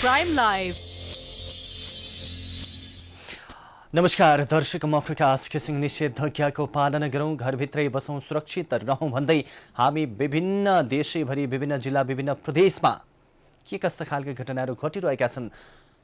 Prime live. नमस्कार दर्शक, म प्रकाश घिसिङ। निषेधाज्ञाको पालना गरौँ, घरभित्रै बसौँ, सुरक्षित रहौँ भन्दै हामी विभिन्न देशैभरि, विभिन्न जिल्ला, विभिन्न प्रदेशमा के कस्ता खालका घटनाहरू घटिरहेका छन्,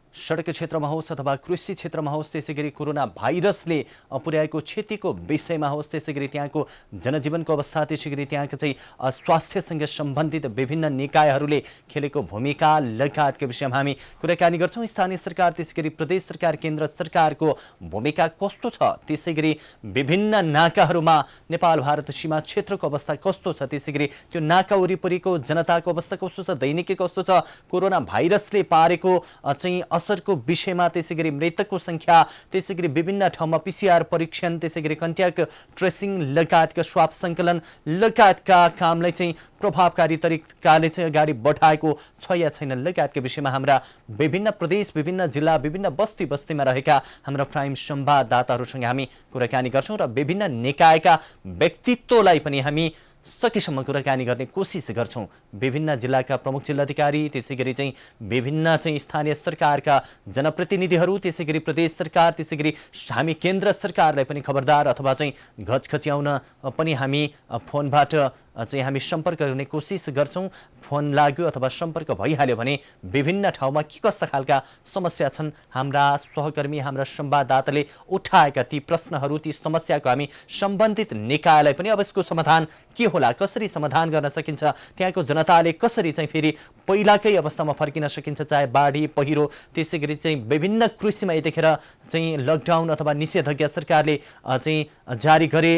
सडक क्षेत्रमा होस् अथवा कृषि क्षेत्रमा होस्, त्यसै गरी कोरोना भाइरसले पुर्याएको क्षतिको विषयमा होस्, त्यसै गरी त्यहाँको जनजीवनको अवस्था, त्यसै गरी त्यहाँको चाहिँ स्वास्थ्यसँग सम्बन्धित विभिन्न निकायहरूले खेलेको भूमिका लगायतका विषयमा हामी कुराकानी गर्छौँ। स्थानीय सरकार, त्यसै गरी प्रदेश सरकार, केन्द्र सरकारको भूमिका कस्तो छ, त्यसै गरी विभिन्न नाकाहरूमा नेपाल भारत सीमा क्षेत्रको अवस्था कस्तो छ, त्यसै गरी त्यो नाका वरिपरिको जनताको अवस्था कस्तो छ, दैनिकी कस्तो छ, कोरोना भाइरसले पारेको चाहिँ असरको विषयमा, त्यसै गरी मृतकको संख्या, त्यसै गरी विभिन्न ठाउँमा PCR परीक्षण, त्यसै गरी कन्ट्याक्ट ट्रेसिङ लगायतका स्वाब सङ्कलन लगायतका कामलाई चाहिँ प्रभावकारी तरिकाले चाहिँ अगाडि बढाएको छ या छैन लगायतका विषयमा हाम्रा विभिन्न प्रदेश, विभिन्न जिल्ला, विभिन्न बस्ती बस्तीमा रहेका हाम्रा प्राइम संवाददाताहरूसँग हामी कुराकानी गर्छौँ र विभिन्न निकायका व्यक्तित्वलाई पनि हामी सकेसम्म कुराकानी गर्ने कोसिस गर्छौँ। विभिन्न जिल्लाका प्रमुख जिल्लाधिकारी, त्यसै गरी चाहिँ विभिन्न चाहिँ स्थानीय सरकारका जनप्रतिनिधिहरू, त्यसै गरी प्रदेश सरकार, त्यसै गरी हामी केन्द्र सरकारलाई पनि खबरदार अथवा चाहिँ घचघच्याउन पनि हामी फोनबाट चाहिँ हामी सम्पर्क गर्ने कोसिस गर्छौँ। फोन लाग्यो अथवा सम्पर्क भइहाल्यो भने विभिन्न ठाउँमा के कस्ता खालका समस्या छन्, हाम्रा सहकर्मी, हाम्रा संवाददाताले उठाएका ती प्रश्नहरू, ती समस्याको हामी सम्बन्धित निकायलाई पनि अब यसको समाधान के होला, कसरी समाधान गर्न सकिन्छ, त्यहाँको जनताले कसरी चाहिँ फेरि पहिलाकै अवस्थामा फर्किन सकिन्छ, चाहे बाढी, पहिरो, त्यसै गरी चाहिँ विभिन्न कृषिमा यतिखेर चाहिँ लकडाउन अथवा निषेधाज्ञा सरकारले चाहिँ जारी गरे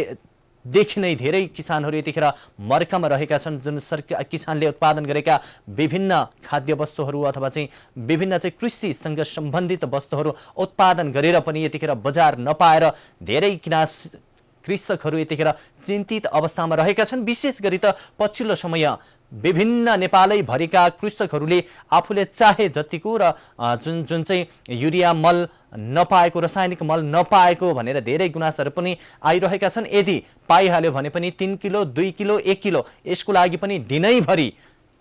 देखि नै धेरै किसानहरू यतिखेर मर्कामा रहेका छन्। जुन किसानले उत्पादन गरेका विभिन्न खाद्य वस्तुहरू अथवा चाहिँ विभिन्न चाहिँ कृषिसँग सम्बन्धित वस्तुहरू उत्पादन गरेर पनि यतिखेर बजार नपाएर धेरै कृषकहरू यतिखेर चिन्तित अवस्थामा रहेका छन्। विशेष गरी त पछिल्लो समय विभिन्न नेपालै भरिका कृषकहरूले आफूले चाहे जतिको र जुन चाहिँ युरिया मल नपाएको, रासायनिक मल नपाएको भनेर धेरै गुनासोहरू पनि आइरहेका छन्। यदि पाइहाल्यो भने पनि 3 किलो, 2 किलो, 1 किलो यसको लागि पनि दिनैभरि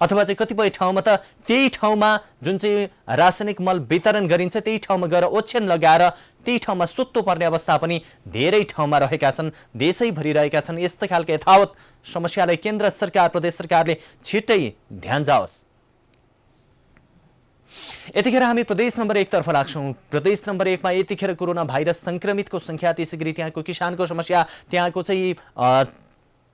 अथवा चाहिँ कतिपय ठाउँमा त त्यही ठाउँमा जुन चाहिँ रासायनिक मल वितरण गरिन्छ त्यही ठाउँमा गएर ओछ्यान लगाएर त्यही ठाउँमा सुत्नु पर्ने अवस्था पनि धेरै ठाउँमा रहेका छन्, देशैभरि रहेका छन्। यस्तो खालको यथावत समस्यालाई केन्द्र सरकार, प्रदेश सरकारले छिट्टै ध्यान जाओस्। यतिखेर हामी प्रदेश नम्बर 1 तर्फ लाग्छौँ। प्रदेश नम्बर 1 मा यतिखेर कोरोना भाइरस संक्रमितको संख्या, त्यसै गरी त्यहाँको किसानको समस्या, त्यहाँको चाहिँ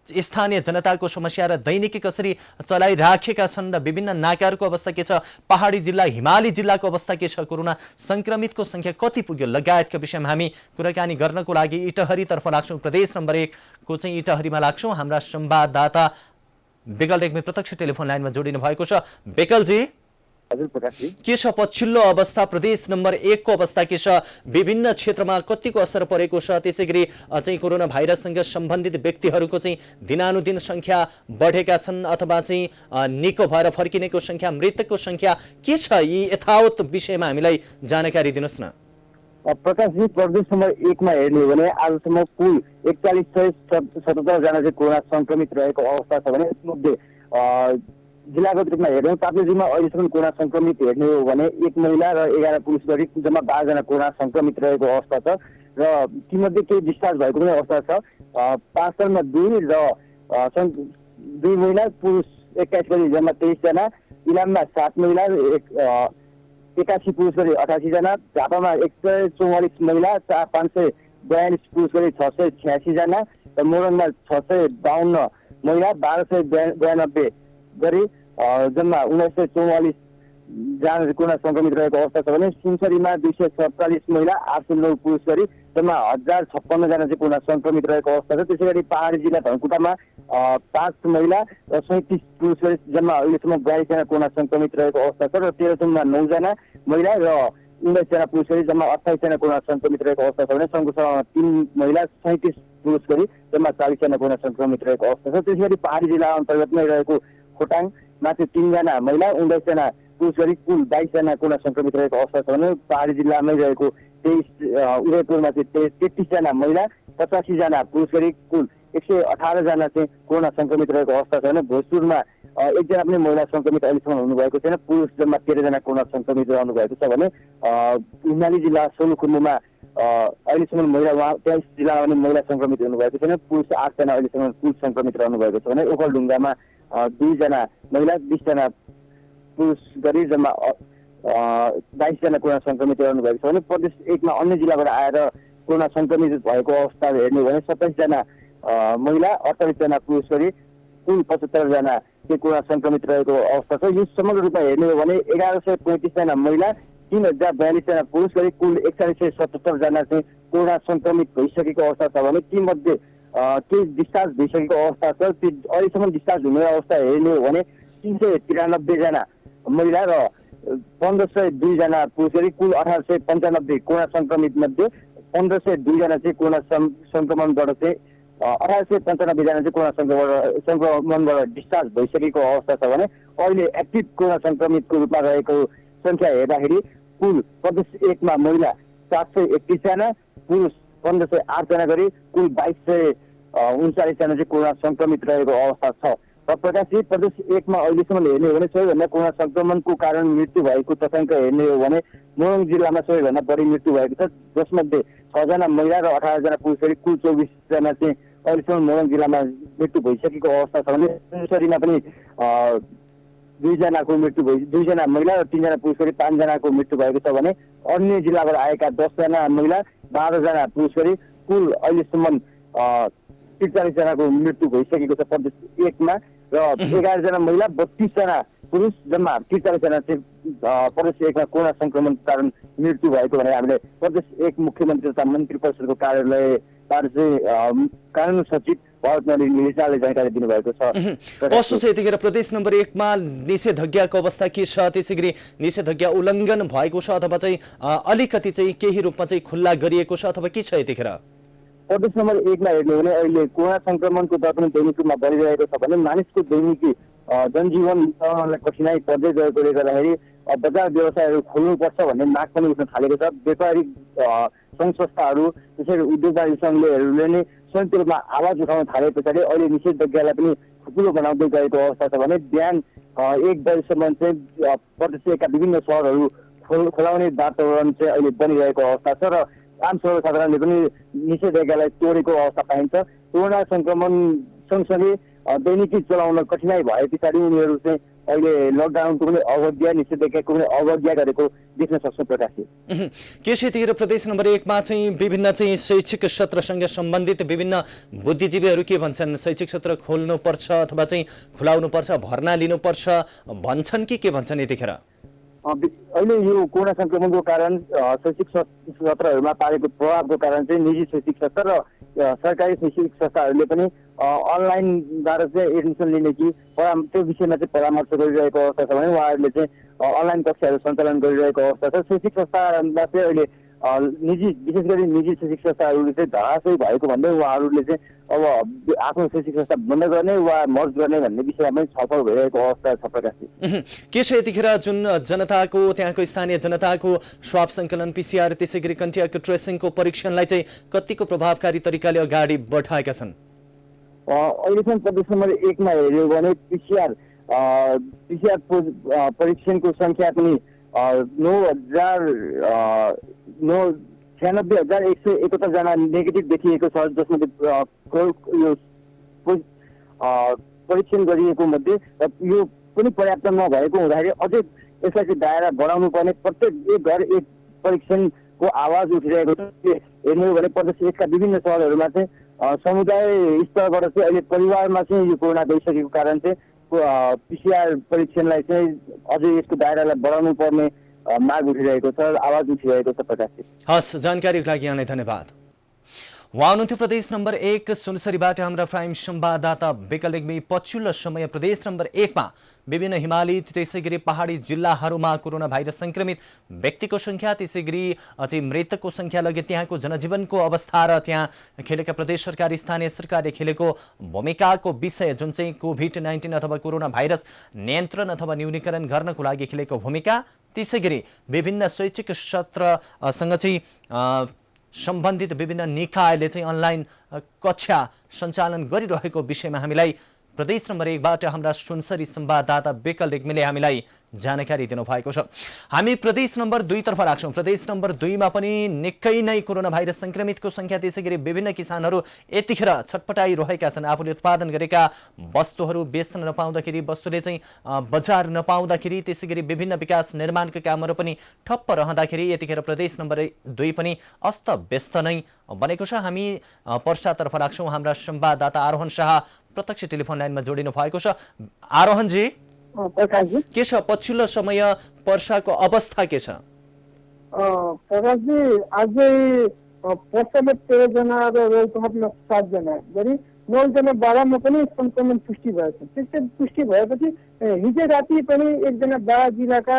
स्थानीय जनताको समस्या र दैनिकी कसरी चलाइराखेका छन् र विभिन्न नाकाहरूको अवस्था के छ, पहाडी जिल्ला, हिमाली जिल्लाको अवस्था के छ, कोरोना संक्रमितको संख्या कति पुग्यो लगायतका विषयमा हामी कुराकानी गर्नको लागि इटहरीतर्फ लाग्छौँ। प्रदेश नम्बर 1 को चाहिँ इटहरीमा लाग्छौँ। हाम्रा संवाददाता बेकल रेग्मी प्रत्यक्ष टेलिफोन लाइनमा जोडिनु भएको छ। बेकलजी, के छ पछिल्लो अवस्था, प्रदेश नम्बर 1 को अवस्था के छ, विभिन्न क्षेत्रमा कतिको असर परेको छ, त्यसै गरी चाहिँ कोरोना भाइरससँग सम्बन्धित व्यक्तिहरूको चाहिँ दिनानुदिन संख्या बढेका छन् अथवा चाहिँ निको भएर फर्किनेको संख्या, मृतकको संख्या के छ, यी यथावत विषयमा हामीलाई जानकारी दिनुहोस् न। प्रकाशजी, प्रदेश नम्बर 1 मा हेर्ने हो भने आजसम्म कुल 4177 जना चाहिँ कोरोना संक्रमित रहेको अवस्था छ भने यसमध्ये जिल्लागत रूपमा हेर्यौँ ताप्लेजुङमा अहिलेसम्म कोरोना संक्रमित हेर्ने हो भने 1 महिला र 11 पुरुष गरी जम्मा 12 जना कोरोना संक्रमित रहेको अवस्था छ र तीमध्ये केही डिस्चार्ज भएको पनि अवस्था छ। पाँचरमा 2 र 2 महिला, पुरुष 21 गरी जम्मा 23 जना, इलाममा 7 महिला, 81 पुरुष गरी 88 जना, झापामा 144 महिला, 542 पुरुष गरी 686 जना र मोरङमा 652 महिला, 1292 गरी जम्मा 1944 जना कोरोना संक्रमित रहेको अवस्था छ भने सुनसरीमा 247 महिला, 809 पुरुष गरी जम्मा 1056 जना चाहिँ कोरोना संक्रमित रहेको अवस्था छ। त्यसै गरी पहाडी जिल्ला धनकुटामा 5 महिला र 37 पुरुष गरी जम्मा अहिलेसम्म 42 जना कोरोना संक्रमित रहेको अवस्था छ र तेह्रथुममा 9 जना महिला र 19 जना पुरुष गरी जम्मा 28 जना कोरोना संक्रमित रहेको अवस्था छ भने सङ्घर्षमा 3 महिला, 37 पुरुष गरी जम्मा 40 जना कोरोना संक्रमित रहेको अवस्था छ। त्यसै गरी पहाडी जिल्ला अन्तर्गतमै रहेको खोटाङमा चाहिँ 3 जना महिला, 19 जना पुरुष गरी कुल 22 जना कोरोना संक्रमित रहेको अवस्था छ भने पहाडी जिल्लामै रहेको 23 उदयपुरमा चाहिँ 33 जना महिला, 85 जना पुरुष गरी कुल 118 जना चाहिँ कोरोना संक्रमित रहेको अवस्था छ भने भोजपुरमा एकजना पनि महिला संक्रमित अहिलेसम्म हुनुभएको छैन। पुरुष जम्मा 13 जना कोरोना संक्रमित रहनु भएको छ भने हिमाली जिल्ला सोलुखुम्बुमा अहिलेसम्म महिला 23 जिल्लामा पनि महिला संक्रमित हुनुभएको छैन। पुरुष 8 जना अहिलेसम्म कुल संक्रमित रहनु भएको छ भने ओखलढुङ्गामा 2 जना महिला 20 जना पुरुष गरी जम्मा 22 जना कोरोना संक्रमित रहनु भएको छ भने प्रदेश 1 मा अन्य जिल्लाबाट आएर कोरोना संक्रमित भएको अवस्था हेर्ने भने 27 जना महिला 48 जना पुरुष गरी कुल 75 जना चाहिँ कोरोना संक्रमित रहेको अवस्था छ। यो समग्र रूपमा हेर्ने हो भने 1135 जना महिला 3042 जना पुरुष गरी कुल 4177 जना चाहिँ कोरोना संक्रमित भइसकेको अवस्था छ भने तीमध्ये केही डिस्चार्ज भइसकेको अवस्था छ। अहिलेसम्म डिस्चार्ज हुने अवस्था हेर्ने हो भने 393 जना महिला र 1502 जना पुरुष गरी कुल 1895 कोरोना संक्रमित मध्ये 1502 जना चाहिँ कोरोना संक्रमणबाट चाहिँ 1895 जना चाहिँ कोरोना संक्रमणबाट डिस्चार्ज भइसकेको अवस्था छ भने अहिले एक्टिभ कोरोना संक्रमितको रूपमा रहेको संख्या हेर्दाखेरि कुल प्रदेश 1 मा महिला 731 जना पुरुष 1508 जना गरी कुल 2239 जना चाहिँ कोरोना संक्रमित रहेको अवस्था छ। र प्रकाशजी प्रदेश 1 मा अहिलेसम्म हेर्ने हो भने सबैभन्दा कोरोना संक्रमणको कारण मृत्यु भएको तथ्याङ्क हेर्ने हो भने मोरङ जिल्लामा सबैभन्दा बढी मृत्यु भएको छ, जसमध्ये 6 जना महिला र 18 जना पुरुष गरी कुल 24 जना चाहिँ अहिलेसम्म मोरङ जिल्लामा मृत्यु भइसकेको अवस्था छ भने सुनसरीमा पनि 2 जनाको मृत्यु भयो, 2 जना महिला र 3 जना पुरुष गरी 5 जनाको मृत्यु भएको छ भने अन्य जिल्लाबाट आएका 10 जना महिला 12 जना पुरुष गरी कुल अहिलेसम्म 43 जनाको मृत्यु भइसकेको छ प्रदेश 1 मा र 11 जना महिला 32 जना पुरुष जम्मा 43 जना चाहिँ प्रदेश 1 मा कोरोना संक्रमणको कारण मृत्यु भएको भने हामीले प्रदेश 1 मुख्यमन्त्री तथा मन्त्री परिषदको कार्यालयबाट चाहिँ कानुन सचिव भरतमणि निरिजाले जानकारी दिनुभएको छ। कस्तो छ यतिखेर प्रदेश नम्बर 1 मा निषेधाज्ञाको अवस्था के छ? त्यसैगरी निषेधाज्ञा उल्लङ्घन भएको छ अथवा चाहिँ अलिकति चाहिँ केही रूपमा चाहिँ खुल्ला गरिएको छ अथवा के छ यतिखेर? प्रदेश नम्बर 1 मा हेर्ने हो भने अहिले कोरोना संक्रमणको दर पनि दैनिक रूपमा बढिरहेको छ भने मानिसको दैनिकी जनजीवन चलाउनलाई कठिनाई पर्दै गएकोले गर्दाखेरि बजार व्यवसायहरू खोल्नुपर्छ भन्ने माग पनि उठ्न थालेको छ। व्यापारिक सङ्घ संस्थाहरू त्यसरी उद्योगवादी सङ्घहरूले नै संयुक्त रूपमा आवाज उठाउन थाले पछाडि अहिले निषेधाज्ञालाई पनि खुकुलो बनाउँदै गएको अवस्था छ भने बिहान 1 बजेसम्म चाहिँ प्रदेशका विभिन्न सहरहरू खोलाउने वातावरण चाहिँ अहिले बनिरहेको अवस्था छ र आम सर्वसाधारणले पनि निषेधाज्ञालाई तोडेको अवस्था पाइन्छ। कोरोना संक्रमण सँगसँगै दैनिकी चलाउन कठिनाई भए पछाडि उनीहरू चाहिँ अहिले लकडाउनको पनि अवज्ञा निषेधाज्ञाको पनि अवज्ञा गरेको देख्न सक्छौँ प्रकाशजी। के छ यतिखेर प्रदेश नम्बर 1 मा चाहिँ विभिन्न चाहिँ शैक्षिक सत्रसँग सम्बन्धित विभिन्न बुद्धिजीवीहरू के भन्छन्? शैक्षिक सत्र खोल्नुपर्छ अथवा चाहिँ खुलाउनुपर्छ, भर्ना लिनुपर्छ भन्छन् कि के भन्छन् यतिखेर? अहिले यो कोरोना संक्रमणको कारण शैक्षिक सत्रहरूमा पारेको प्रभावको कारण चाहिँ निजी शैक्षिक सत्र र सरकारी शैक्षिक संस्थाहरूले पनि अनलाइनद्वारा चाहिँ एडमिसन लिने कि त्यो विषयमा चाहिँ परामर्श गरिरहेको अवस्था छ भने उहाँहरूले चाहिँ अनलाइन कक्षाहरू सञ्चालन गरिरहेको अवस्था छ। शैक्षिक संस्थामा चाहिँ अहिले निजी विशेष गरी निजी शैक्षिक संस्थाहरूले चाहिँ धराशयी भएको भन्दै उहाँहरूले चाहिँ अब आफ्नो शैक्षिक संस्था बन्द गर्ने वा मर्ज गर्ने भन्ने विषयमा पनि छलफल भइरहेको अवस्था छ प्रकाशजी। के छ यतिखेर जुन जनताको त्यहाँको स्थानीय जनताको स्वाब सङ्कलन पिसिआर त्यसै गरी कन्ट्याक्ट ट्रेसिङको परीक्षणलाई चाहिँ कतिको प्रभावकारी तरिकाले अगाडि बढाएका छन्? अहिलेसम्म प्रदेश नम्बर 1 मा हेऱ्यो भने पिसिआर परीक्षणको सङ्ख्या पनि 96,171 जना नेगेटिभ देखिएको छ, जसमध्ये यो परीक्षण गरिएको मध्ये यो पनि पर्याप्त नभएको हुँदाखेरि अझै यसलाई चाहिँ दायरा बढाउनु पर्ने, प्रत्येक एक घर एक परीक्षणको आवाज उठिरहेको छ। हेर्नु हो भने प्रदेश 1 का विभिन्न सहरहरूमा चाहिँ समुदाय स्तरबाट चाहिँ अहिले परिवारमा चाहिँ यो कोरोना गइसकेको कारण चाहिँ पिसिआर परीक्षणलाई चाहिँ अझै यसको दायरालाई बढाउनु पर्ने माग उठिरहेको छ, आवाज उठिरहेको छ प्रकाशजी। हस्, जानकारीको लागि यहाँलाई धन्यवाद। उहाँ हुनुहुन्थ्यो प्रदेश नम्बर 1 सुनसरीबाट हाम्रा प्राइम संवाददाता विकल पछिल्लो समय प्रदेश नम्बर 1 मा विभिन्न हिमाली त्यसै गरी पहाडी जिल्लाहरूमा कोरोना भाइरस संक्रमित व्यक्तिको संख्या त्यसै गरी अझै मृतकको संख्या लगे त्यहाँको जनजीवनको अवस्था र त्यहाँ खेलेका प्रदेश सरकार स्थानीय सरकारले खेलेको भूमिकाको विषय जुन चाहिँ कोभिड-19 अथवा कोरोना भाइरस नियन्त्रण अथवा न्यूनीकरण गर्नको लागि खेलेको भूमिका त्यसै गरी विभिन्न शैक्षिक सत्रसँग चाहिँ सम्बन्धित विभिन्न निकायले चाहिँ अनलाइन कक्षा सञ्चालन गरिरहेको विषयमा हामीलाई प्रदेश नम्बर 1 बाट हाम्रा सुनसरी संवाददाता बेकल रेग्मीले हामीलाई जानकारी दिनुभएको छ। हामी प्रदेश नम्बर 2 तर्फ राख्छौं। प्रदेश नम्बर 2 मा पनि निकै नै कोरोना भाइरस संक्रमितको संख्या, त्यसैगरी विभिन्न किसानहरू यतिखेर छटपटाइरहेका छन्। आफूले उत्पादन गरेका वस्तुहरू बेच्न नपाउँदाखेरि, वस्तुले चाहिँ बजार नपाउँदाखेरि, त्यसैगरी विभिन्न विकास निर्माणका कामहरू पनि ठप्प रहँदाखेरि यतिखेर प्रदेश नम्बर 2 पनि अस्त व्यस्त नै बनेको छ। हामी पर्सातर्फ राख्छौं। हाम्रा संवाददाता आरोहण शाह प्रत्यक्ष टेलिफोन लाइनमा जोडिनु भएको छ। आरोहणजी, के छ पछिल्लो समय पर्साको अवस्था के छ? प्रकाशजी, अझै पर्सामा 13 जना र रौतहटमा 7 जना गरी 9 जना 12 मा पनि संक्रमण पुष्टि भएको छ। त्यस्तै पुष्टि भएपछि हिजो राति पनि एकजना बारा जिल्लाका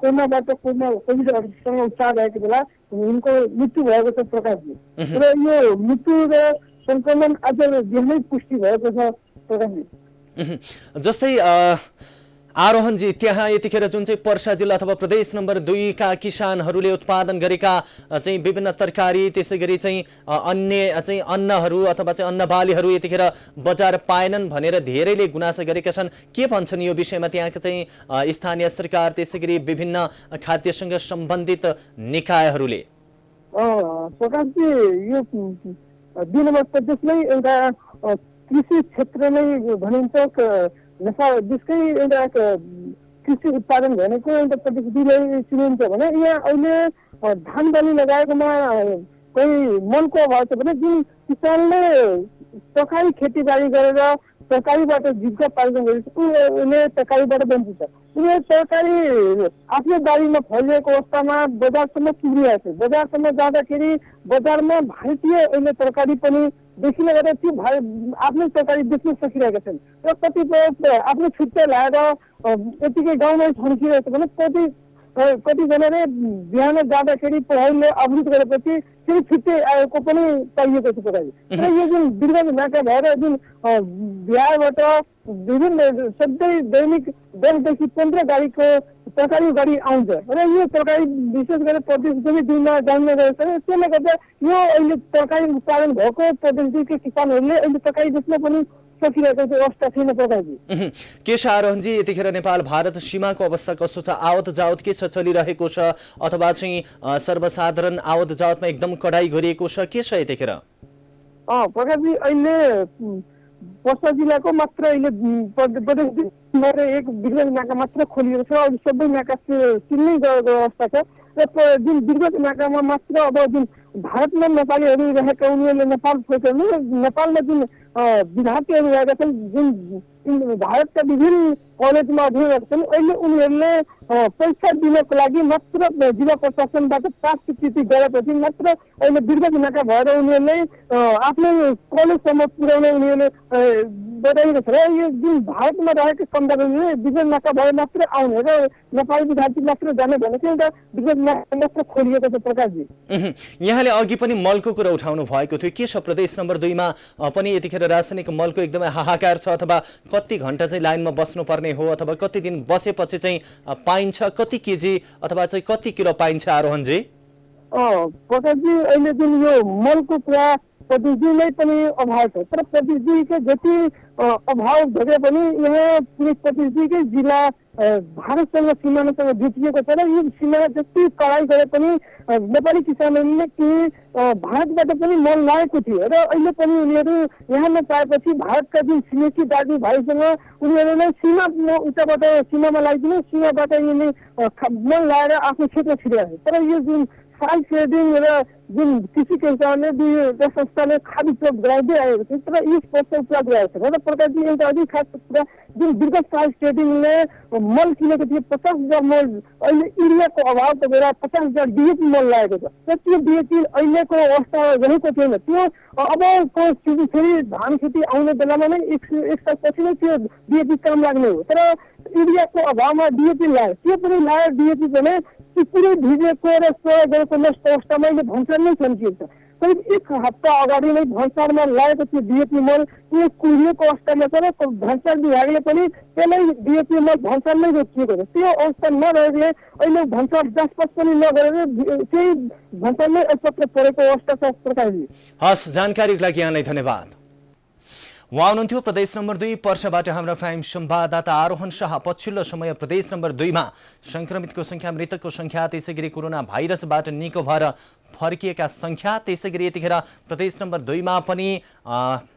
कोरोनाबाट कोभिडसँग उपचार भएको बेला उनको मृत्यु भएको छ प्रकाशजी। र यो मृत्यु र संक्रमण अझ बिहानै पुष्टि भएको छ प्रकाशजी। जस्तै आरोहणजी, त्यहाँ यतिखेर जुन चाहिँ पर्सा जिल्ला अथवा प्रदेश नम्बर 2 का किसानहरूले उत्पादन गरेका चाहिँ विभिन्न तरकारी, त्यसैगरी चाहिँ अन्य चाहिँ अन्नहरू अथवा चाहिँ अन्नबालीहरू यतिखेर बजार पाएनन् भनेर धेरैले गुनासो गरेका छन्। के भन्छन् यो विषयमा त्यहाँका चाहिँ स्थानीय सरकार, त्यसैगरी विभिन्न खाद्यसँग सम्बन्धित निकायहरूले? प्रकाशजी, यो 2 नम्बर प्रदेशमै एउटा कृषि क्षेत्र नै भनिन्छ। नेपाल देशकै एउटा कृषि उत्पादन भनेको एउटा प्रदेश 2 चिनिन्छ भने यहाँ अहिले धान बाली लगाएकोमा कोही मनको अभाव छ भने जुन किसानले तरकारी खेतीबारी गरेर तरकारीबाट जीविका पार्जन गरेको उसले तरकारीबाट वञ्चित छ। उनीहरू तरकारी आफ्नो बारीमा फैलिएको अवस्थामा बजारसम्म पुगिरहेको छ। बजारसम्म जाँदाखेरि बजारमा भारतीय अहिले तरकारी पनि देखिने गर्दा त्यो आफ्नै तरकारी बेच्न सकिरहेका छन्। र कतिपय आफ्नो छुट्टै लगाएर यतिकै गाउँमै छन्किरहेको छ भने कतिजनाले बिहान जाँदाखेरि प्रहरीले अवरुद्ध गरेपछि फेरि छुट्टै आएको पनि पाइएको छ प्रकाश। र यो जुन दीर्घ नाका भएर जुन बिहारबाट विभिन्न सधैँ दैनिक 10 देखि 15 गाडीको तरकारी गाडी आउँछ र यो तरकारी विशेष गरेर प्रदेश 2 जाने गरेको छ। त्यसले गर्दा यो अहिले तरकारी उत्पादन भएको प्रदेश 2 का किसानहरूले अहिले तरकारी बेच्न पनि सकिरहेको अवस्था छैन प्रकाशजी। के छ आरोहणजी, यतिखेर नेपाल भारत सीमाको अवस्था कस्तो छ? आवत जावत के छ चलिरहेको छ अथवा चाहिँ सर्वसाधारण आवत जावतमा एकदम कडाई गरिएको छ? के छ यतिखेर? प्रकाशजी, अहिले पर्सा जिल्लाको मात्र अहिले प्रदेश 1 दीर्घ नाका मात्र खोलिएको छ। अरू सबै नाका सिल्नै गएको अवस्था छ। र जुन दीर्घ नाकामा मात्र अब जुन भारतमा नेपालीहरू रहेका उनीहरूले नेपाल फर्कनु, नेपालमा जुन विद्यार्थीहरू रहेका छन् जुन भारतका विभिन्न कलेजमा अध्ययन गरेका छन्, अहिले उनीहरूले परीक्षा दिनको लागि मात्र जिल्ला प्रशासनबाट पास स्वीकृति गरेपछि मात्र अहिले दीर्घ नाका भएर उनीहरूले आफ्नो कलेजसम्म पुर्याउने उनीहरूले बताइएको छ। र यो जुन भारतमा रहेका समुदायहरूले दीर्घ नाका भएर मात्र आउने र नेपाली विद्यार्थी मात्र जाने भनेको एउटा दीर्घ नाका मात्र खोलिएको छ प्रकाशजी। यहाँले अघि पनि मलको कुरा उठाउनु भएको थियो। के छ प्रदेश नम्बर 2 मा पनि यतिखेर रासायनिक मलको एकदमै हाहाकार छ अथवा कति घण्टा चाहिँ लाइनमा बस्नुपर्ने हो अथवा कति दिन बसेपछि चाहिँ पाइन्छ? कति केजी अथवा चाहिँ कति किलो पाइन्छ आरोहणजी? प्रकाशजी, अहिले जुन यो मलको कुरा प्रदेश 2 नै पनि अभाव छ। तर प्रदेश 2 के जति अभाव भए पनि यहाँ प्रदेश 2 कै जिल्ला भारतसँग सिमानासँग जुटिएको छ र यो सिमा जति कडाई गरे पनि नेपाली किसानहरूले केही भारतबाट पनि मल ल्याएको थियो र अहिले पनि उनीहरू यहाँ नपाएपछि भारतका जुन छिमेकी दाजु भाइसँग उनीहरूले सीमा उताबाट सीमामा लगाइदिनु, सीमाबाट यिनले मल ल्याएर आफ्नो क्षेत्र छिरेको छ। तर यो जुन साइड ट्रेडिङ र जुन कृषि केन्द्रले दुईवटा संस्थाले खाद्य उपलब्ध गराउँदै आएको छ। तर यस वर्ष उपलब्ध गराएको छ र प्रकारले एउटा अझै खास कुरा जुन दीर्घ साइड ट्रेडिङले मल किनेको थियो 50,000 मल, अहिले युरियाको अभावको बेला 50,000 डिएपी मल लागेको छ। र त्यो डिएपी अहिलेको अवस्था रहेको थिएन। त्यो अबको फेरि धान खेती आउने बेलामा नै एक सालपछि नै त्यो डिएपी काम लाग्ने हो। तर युरियाको अभावमा डिएपी लाग्यो, त्यो पनि लाग्यो डिएपी भने पुरै भिजेको र प्रयोग गरेको नष्ट अवस्थामा अहिले भन्सार नै छन्किएको छ। करिब 1 हप्ता अगाडि नै भन्सारमा लागेको थियो डिएपी मल, त्यो कुहिएको अवस्थामा छ र भन्सार विभागले पनि त्यसलाई डिएपी मल भन्सारमै रोकिएको छ। त्यो अवस्था नरहेले अहिले भन्सार जाँचपास पनि नगरेर त्यही भन्सारमै अलपत्र परेको अवस्था छ प्रकारले। हस्, जानकारीको लागि यहाँलाई धन्यवाद। उहाँ हुनुहुन्थ्यो प्रदेश नम्बर 2 पर्साबाट हाम्रा प्राइम संवाददाता आरोहण शाह। पछिल्लो समय प्रदेश नम्बर 2 मा संक्रमितको संख्या, मृतकको संख्या, त्यसैगरी कोरोना भाइरसबाट निको भएर फर्किएका संख्या, त्यसैगरी यतिखेर प्रदेश नम्बर 2 मा पनि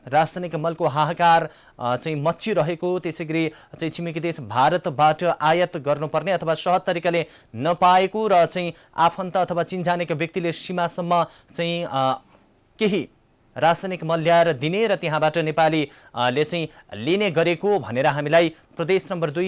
रासायनिक मलको हाहाकार चाहिँ मच्चिरहेको, त्यसैगरी चाहिँ छिमेकी देश भारतबाट आयात गर्नुपर्ने अथवा सहज तरिकाले नपाएको र चाहिँ आफन्त अथवा चिन्जानेका व्यक्तिले सीमासम्म चाहिँ केही रासायनिक मल ल्याएर दिने र त्यहाँबाट नेपालीले चाहिँ लिने गरेको भनेर हामीलाई प्रदेश नम्बर 2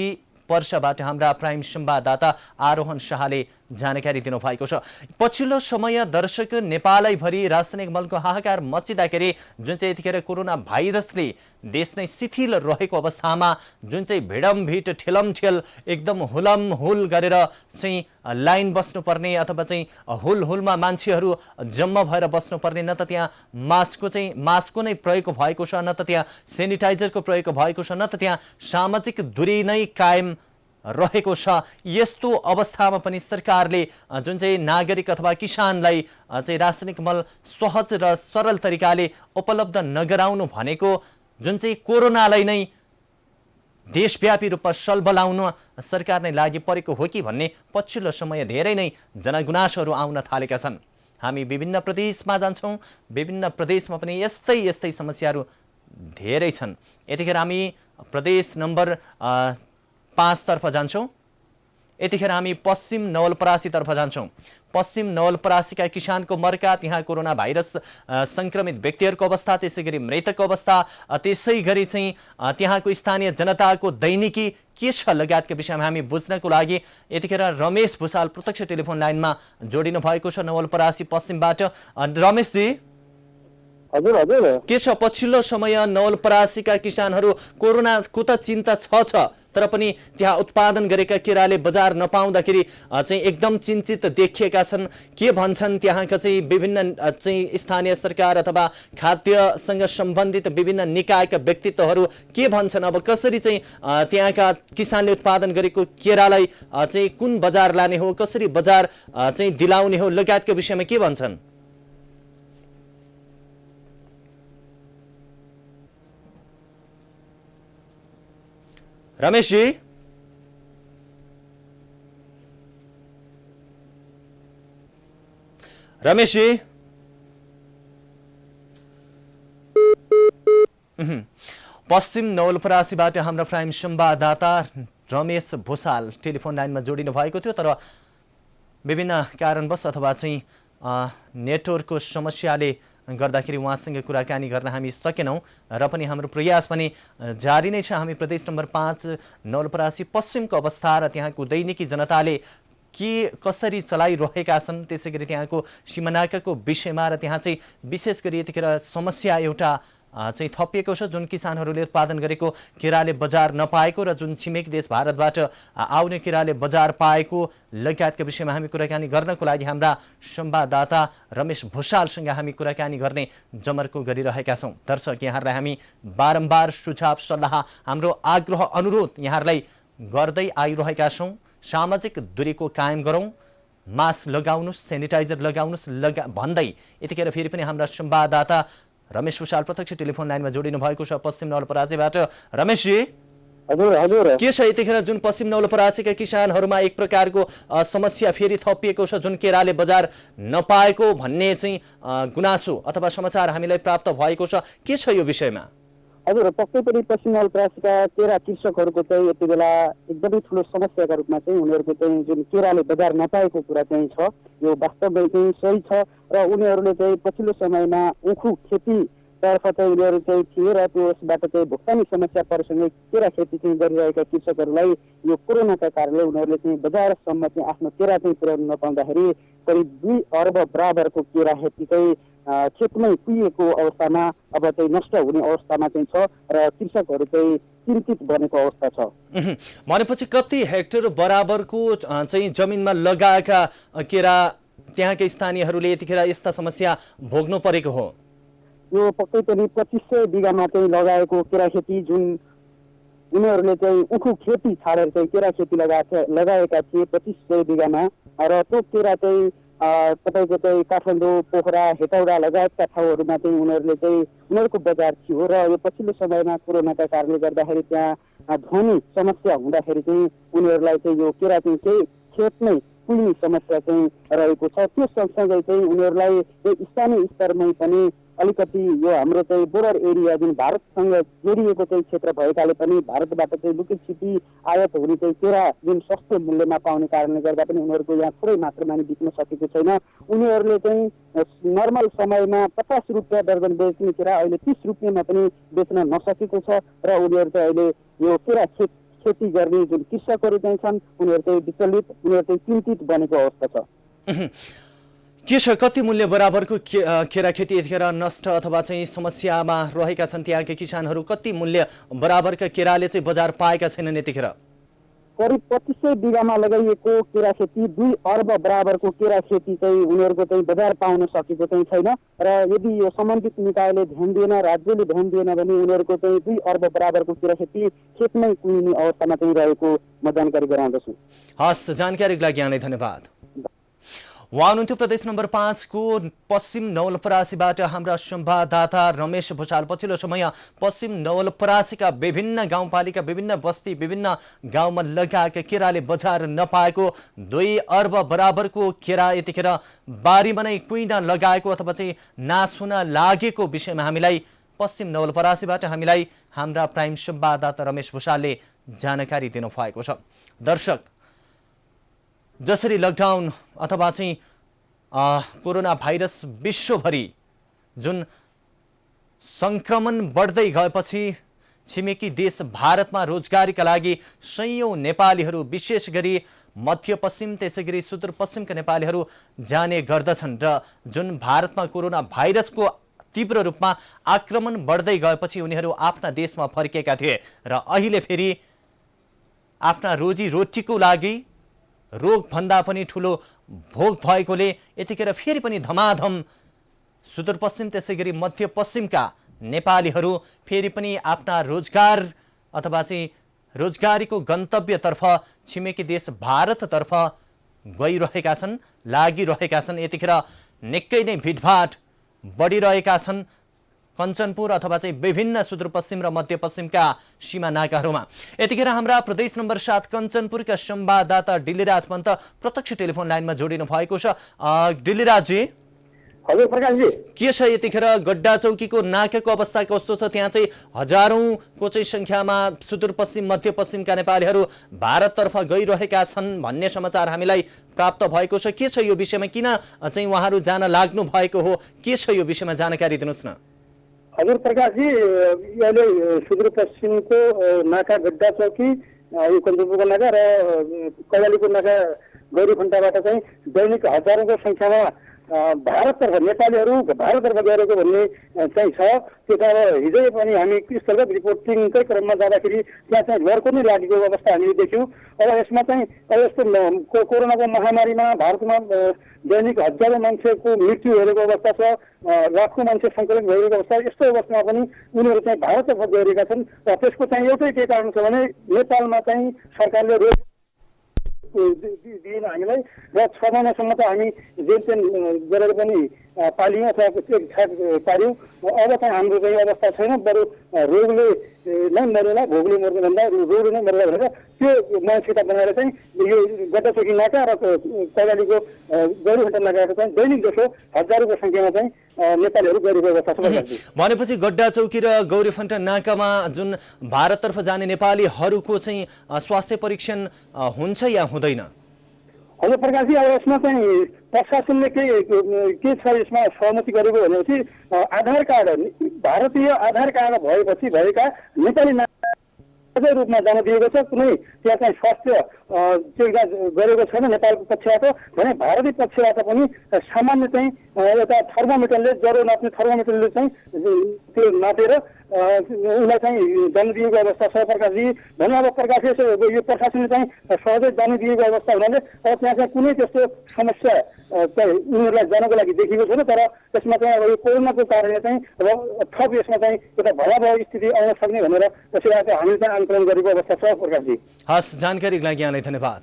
पर्साबाट हाम्रा प्राइम संवाददाता आरोहण शाहले जानकारी दिनुभएको छ। पछिल्लो समय दर्शक नेपालैभरि रासायनिक मलको हाहाकार मच्चिँदाखेरि जुन चाहिँ यतिखेर कोरोना भाइरसले देश नै शिथिल रहेको अवस्थामा जुन चाहिँ भिडमभिड ठेलमठेल एकदम हुलमहुल गरेर चाहिँ लाइन बस्नुपर्ने अथवा चाहिँ हुलहुलमा मान्छेहरू जम्मा भएर बस्नुपर्ने, न त त्यहाँ मास्कको नै प्रयोग भएको छ, न त त्यहाँ सेनिटाइजरको प्रयोग भएको छ, न त त्यहाँ सामाजिक दूरी नै कायम रहेको छ। यस्तो अवस्थामा पनि सरकारले जुन चाहिँ नागरिक अथवा किसानलाई चाहिँ रासायनिक मल सहज र सरल तरिकाले उपलब्ध नगराउनु भनेको जुन चाहिँ कोरोनालाई नै देशव्यापी रूपमा सल्बलाउन सरकार नै लागि परेको हो कि भन्ने पछिल्लो समय धेरै नै जनगुनासोहरू आउन थालेका छन्। हामी विभिन्न प्रदेशमा जान्छौँ, विभिन्न प्रदेशमा पनि यस्तै समस्याहरू धेरै छन्। यतिखेर हामी प्रदेश नम्बर 5 तर्फ जान्छौँ। यतिखेर हामी पश्चिम नवलपरासीतर्फ जान्छौँ। पश्चिम नवलपरासीका किसानको मर्का, त्यहाँ कोरोना भाइरस संक्रमित व्यक्तिहरूको अवस्था, त्यसैगरी मृतकको अवस्था, त्यसैगरी चाहिँ त्यहाँको स्थानीय जनताको दैनिकी के छ लगायतका विषयमा हामी बुझ्नको लागि यतिखेर रमेश भुसाल प्रत्यक्ष टेलिफोन लाइनमा जोडिनु भएको छ नवलपरासी पश्चिमबाट। रमेशजी, हजुर हजुर, के छ पछिल्लो समय नवलपरासीका किसानहरू कोरोनाको त चिन्ता छ, तर पनि त्यहाँ उत्पादन गरेका केराले बजार नपाउँदाखेरि चाहिँ एकदम चिन्तित देखिएका छन्। के भन्छन् त्यहाँका चाहिँ विभिन्न चाहिँ स्थानीय सरकार अथवा खाद्यसँग सम्बन्धित विभिन्न निकायका व्यक्तित्वहरू के भन्छन्? अब कसरी चाहिँ त्यहाँका किसानले उत्पादन गरेको केरालाई चाहिँ कुन बजार लाने हो, कसरी बजार चाहिँ दिलाउने हो लगायतका विषयमा के भन्छन्? रमेशजी, पश्चिम नवलपरासीबाट हाम्रा प्राइम संवाददाता रमेश भुसाल टेलिफोन लाइनमा जोडिनु भएको थियो, तर विभिन्न कारणवश अथवा चाहिँ नेटवर्कको समस्याले गर्दाखेरि उहाँसँग कुराकानी गर्न हामी सकेनौँ र पनि हाम्रो प्रयास पनि जारी नै छ। हामी प्रदेश नम्बर 5 नवलपरासी पश्चिमको अवस्था र त्यहाँको दैनिकी जनताले के कसरी चलाइरहेका छन्, त्यसैगरी त्यहाँको सीमानाकाको विषयमा र त्यहाँ चाहिँ विशेष गरी यतिखेर समस्या एउटा चाहिँ थपिएको छ, जुन किसानहरूले उत्पादन गरेको केराले बजार नपाएको र जुन छिमेकी देश भारतबाट आउने केराले बजार पाएको लगायतका विषयमा हामी कुराकानी गर्नको लागि हाम्रा संवाददाता रमेश भुसालसँग हामी कुराकानी गर्ने जमर्को गरिरहेका छौँ। दर्शक, यहाँहरूलाई हामी बारम्बार सुझाव सल्लाह, हाम्रो आग्रह अनुरोध यहाँहरूलाई गर्दै आइरहेका छौँ। सामाजिक दूरीको कायम गरौँ, मास्क लगाउनुहोस्, सेनिटाइजर लगाउनुहोस् भन्दै यतिखेर फेरि पनि हाम्रा संवाददाता रमेश भुसाल प्रत्यक्ष टेलिफोन लाइनमा जोडिनु भएको छ पश्चिम नवलपरासीबाट। रमेशजी, हजुर हजुर, के छ यतिखेर जुन पश्चिम नवलपरासीका किसानहरूमा एक प्रकारको समस्या फेरि थपिएको छ, जुन केराले बजार नपाएको भन्ने चाहिँ गुनासो अथवा समाचार हामीलाई प्राप्त भएको छ, के छ यो विषयमा? हजुर, पक्कै पनि पश्चिम नवलपरासीका केरा कृषकहरूको चाहिँ यति बेला एकदमै ठुलो समस्याका रूपमा चाहिँ उनीहरूको चाहिँ जुन केराले बजार नपाएको कुरा चाहिँ छ, यो वास्तवमै चाहिँ सही छ र उनीहरूले चाहिँ पछिल्लो समयमा उखु खेतीतर्फ चाहिँ उनीहरू चाहिँ थिए र त्यसबाट चाहिँ भुक्तानी समस्या परेसँगै केरा खेती चाहिँ गरिरहेका कृषकहरूलाई यो कोरोनाका कारणले उनीहरूले चाहिँ बजारसम्म चाहिँ आफ्नो केरा चाहिँ पुर्याउन नपाउँदाखेरि करिब 2 अर्ब बराबरको केरा खेती चाहिँ खेतमै कुहिएको अवस्थामा अब चाहिँ नष्ट हुने अवस्थामा चाहिँ छ र कृषकहरू चाहिँ चिन्तित बनेको अवस्था छ। भनेपछि कति हेक्टर बराबरको चाहिँ जमिनमा लगाएका केरा त्यहाँका स्थानीयहरूले यतिखेर यस्ता समस्या भोग्नु परेको हो? यो पक्कै पनि 2500 बिघामा चाहिँ लगाएको केरा खेती, जुन उनीहरूले चाहिँ उखु खेती छाडेर चाहिँ केरा खेती लगाएका थिए 2500 बिघामा, र त्यो केरा चाहिँ तपाईँको चाहिँ काठमाडौँ, पोखरा, हेटौडा लगायतका ठाउँहरूमा चाहिँ उनीहरूले चाहिँ उनीहरूको बजार थियो र यो पछिल्लो समयमा कोरोनाका कारणले गर्दाखेरि त्यहाँ ध्वनि समस्या हुँदाखेरि चाहिँ उनीहरूलाई चाहिँ यो केरा चाहिँ केही खेत नै कुहिने समस्या चाहिँ रहेको छ। त्यो सँगसँगै चाहिँ उनीहरूलाई स्थानीय स्तरमै पनि अलिकति यो हाम्रो चाहिँ बोर्डर एरिया जुन भारतसँग जोडिएको चाहिँ क्षेत्र भएकाले पनि भारतबाट चाहिँ लुकीछिपी आयात हुने चाहिँ केरा जुन सस्तो मूल्यमा पाउने कारणले गर्दा पनि उनीहरूको यहाँ थोरै मात्रामा नि बिक्न सकेको छैन। उनीहरूले चाहिँ नर्मल समयमा 50 रुपियाँ दर्जन बेच्ने केरा अहिले 30 रुपियाँमा पनि बेच्न नसकेको छ र उनीहरू चाहिँ अहिले यो केरा खेती गर्ने जुन कृषकहरू चाहिँ छन् उनीहरू चाहिँ विचलित, उनीहरू चाहिँ चिन्तित बनेको अवस्था छ। के छ, कति मूल्य बराबरको केरा खेती यतिखेर नष्ट अथवा चाहिँ समस्यामा रहेका छन् त्यहाँका किसानहरू? कति मूल्य बराबरका केराले चाहिँ बजार पाएका छैनन् यतिखेर? करिब 2500 बिघामा लगाइएको केरा खेती 2 अर्ब बराबरको केरा खेती चाहिँ उनीहरूको चाहिँ बजार पाउन सकेको चाहिँ छैन र यदि यो सम्बन्धित निकायले ध्यान दिएन, राज्यले ध्यान दिएन भने उनीहरूको चाहिँ 2 अर्ब बराबरको केरा खेती खेतमै कुहिने अवस्थामा चाहिँ रहेको म जानकारी गराउँदछु। हस्, जानकारीको लागि यहाँलाई धन्यवाद। उहाँ हुनुहुन्थ्यो प्रदेश नम्बर 5 को पश्चिम नवलपरासीबाट हाम्रा संवाददाता रमेश भूषाल। पछिल्लो समय पश्चिम नवलपरासीका विभिन्न गाउँपालिका, विभिन्न बस्ती, विभिन्न गाउँमा लगाएका केराले बजार नपाएको 2 अर्ब बराबरको केरा यतिखेर बारीमा नै कुहिन लगाएको अथवा चाहिँ नाश हुन लागेको विषयमा हामीलाई पश्चिम नवलपरासीबाट हामीलाई हाम्रा प्राइम संवाददाता रमेश भूषालले जानकारी दिनुभएको छ। दर्शक, जसरी लकडाउन अथवा चाहिँ कोरोना भाइरस विश्वभरि जुन संक्रमण बढ्दै गएपछि छिमेकी देश भारतमा रोजगारीका लागि सयौं नेपालीहरू, विशेष गरी मध्यपश्चिम त्यसैगरी सुदूरपश्चिमका नेपालीहरू जाने गर्दछन् र जुन भारतमा कोरोना भाइरसको तीव्र रूपमा आक्रमण बढ्दै गएपछि उनीहरू आफ्ना देशमा फर्केका थिए र अहिले फेरि आफ्ना रोजीरोटीको लागि रोगभन्दा पनि ठुलो भोग भएकोले यतिखेर फेरि पनि धमाधम सुदूरपश्चिम त्यसैगरी मध्यपश्चिमका नेपालीहरू फेरि पनि आफ्ना रोजगार अथवा चाहिँ रोजगारीको गन्तव्यतर्फ छिमेकी देश भारततर्फ गइरहेका छन्, लागिरहेका छन्। यतिखेर निकै नै भिडभाड बढिरहेका छन् कञ्चनपुर अथवा चाहिँ विभिन्न सुदूरपश्चिम र मध्यपश्चिमका सीमा नाकाहरूमा। यतिखेर हाम्रा प्रदेश नम्बर 7 कञ्चनपुरका संवाददाता डिल्लीराज पन्त प्रत्यक्ष टेलिफोन लाइनमा जोडिनु भएको छ। डिल्लीराजजी, हजुर प्रकाशजी, के छ यतिखेर गड्डा चौकीको नाकाको अवस्था कस्तो छ? त्यहाँ चाहिँ हजारौंको चाहिँ संख्यामा सुदूरपश्चिम मध्यपश्चिमका नेपालीहरू भारततर्फ गइरहेका छन् भन्ने समाचार हामीलाई प्राप्त भएको छ। के छ यो विषयमा, किन चाहिँ उहाँहरू जान लाग्नु भएको हो? के छ यो विषयमा जानकारी दिनुहोस् न। हजुर प्रकाशजी, अहिले सुदूरपश्चिमको नाका गड्डा चौकी, यो कञ्चनपुरको नाका र कैलालीको नाका गौरीफन्टाबाट चाहिँ दैनिक हजारौंको संख्यामा भारततर्फ नेपालीहरू भारततर्फ गएको भन्ने चाहिँ छ। त्यो त अब हिजै पनि हामी स्थलगत रिपोर्टिङकै क्रममा जाँदाखेरि त्यहाँ चाहिँ लड्को नै लागेको अवस्था हामीले देख्यौँ। अब यसमा चाहिँ यस्तो कोरोनाको महामारीमा भारतमा दैनिक हजारौं मान्छेको मृत्यु हेरेको अवस्था छ, लाखौं मान्छे सङ्क्रमित भइरहेको अवस्था। यस्तो अवस्थामा पनि उनीहरू चाहिँ भारततर्फ गइरहेका छन् र त्यसको चाहिँ एउटै के कारण छ भने नेपालमा चाहिँ सरकारले रोग दिएन हामीलाई र 6 महिनासम्म त हामी जेनतेन गरेर पनि पालियौँ अथवा पार्यौँ। अब चाहिँ हाम्रो चाहिँ अवस्था छैन, बरु रोगले नै मरेन, भोगले मर्नु भन्दा रोगले नै मरेर भनेर त्यो मानसिकता बनाएर चाहिँ यो गड्डाचौकी नाका र कैलालीको गौरीफन्टा नाकाको चाहिँ दैनिक जसो हजारौंको संख्यामा चाहिँ नेपालीहरू गइरहेको अवस्था छ। भनेपछि गड्डा चौकी र गौरीफन्टा नाकामा जुन भारततर्फ जाने नेपालीहरूको चाहिँ स्वास्थ्य परीक्षण हुन्छ या हुँदैन? हजुर प्रकाशजी, अब यसमा चाहिँ प्रशासनले के छ यसमा सहमति गरेको भनेपछि आधार कार्ड, भारतीय आधार कार्ड भएपछि भएका नेपाली रूपमा जान दिएको छ। कुनै त्यहाँ चाहिँ स्वास्थ्य चेक गरेको छैन नेपालको पक्षबाट भने भारतीय पक्षबाट पनि सामान्य चाहिँ एउटा थर्मोमिटरले, ज्वरो नाप्ने थर्मोमिटरले चाहिँ त्यो नापेर उनलाई चाहिँ जान दिएको अवस्था छ प्रकाशजी। भने अब प्रकाश यो प्रशासनले चाहिँ सहजै जान दिएको अवस्था हुनाले अब त्यहाँ चाहिँ कुनै त्यस्तो समस्या चाहिँ उनीहरूलाई जानको लागि देखिएको छैन। तर त्यसमा चाहिँ अब यो कोरोनाको कारणले चाहिँ अब थप यसमा चाहिँ एउटा भयावह स्थिति आउन सक्ने भनेर त्यसैबाट हामीले चाहिँ आकलन गरेको अवस्था छ प्रकाशजी। हस्, जानकारीको लागि यहाँलाई धन्यवाद।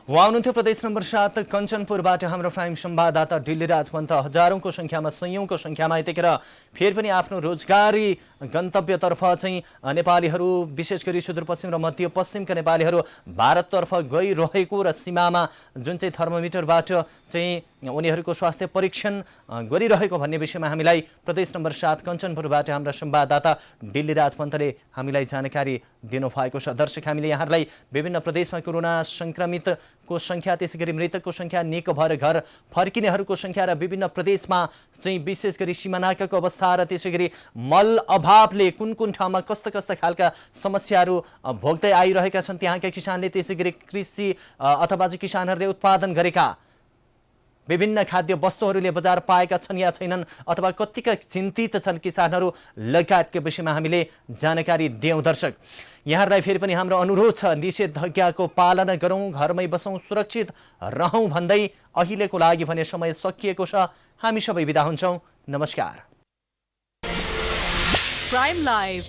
उहाँ हुनुहुन्थ्यो प्रदेश नम्बर 7 कञ्चनपुरबाट हाम्रो प्राइम संवाददाता डिल्लीराज पन्त। हजारौंको संख्यामा, सयौंको संख्यामा यतिखेर फेरि पनि आफ्नो रोजगारी गन्तव्यतर्फ चाहिँ नेपालीहरू, विशेष गरी सुदूरपश्चिम र मध्यपश्चिमका नेपालीहरू भारततर्फ गइरहेको र सीमामा जुन चाहिँ थर्मोमिटरबाट चाहिँ उनीहरूको स्वास्थ्य परीक्षण गरिरहेको भन्ने विषयमा हामीलाई प्रदेश नम्बर 7 कञ्चनपुरबाट हाम्रा संवाददाता डिल्लीराज पन्तले हामीलाई जानकारी दिनुभएको छ। दर्शक, हामीले यहाँहरूलाई विभिन्न प्रदेशमा कोरोना संक्रमितको संख्या, त्यसैगरी मृतकको संख्या, निको भएर घर फर्किनेहरूको संख्या र विभिन्न प्रदेशमा चाहिँ विशेष गरी सीमानाकाको अवस्था र त्यसैगरी मल अभावले कुन कुन ठाउँमा कस्ता कस्ता खालका समस्याहरू भोग्दै आइरहेका छन् त्यहाँका किसानले, त्यसैगरी कृषि अथवा चाहिँ किसानहरूले उत्पादन गरेका विभिन्न खाद्य वस्तुहरूले बजार पाएका छन् या छैनन्, अथवा कतिका चिन्तित छन् किसानहरू लगायतका विषयमा हामीले जानकारी दियौँ। दर्शक, यहाँहरूलाई फेरि पनि हाम्रो अनुरोध छ, निषेधाज्ञाको पालना गरौँ, घरमै बसौँ, सुरक्षित रहौँ भन्दै अहिलेको लागि भने समय सकिएको छ। हामी सबै बिदा हुन्छौँ। नमस्कार। Prime live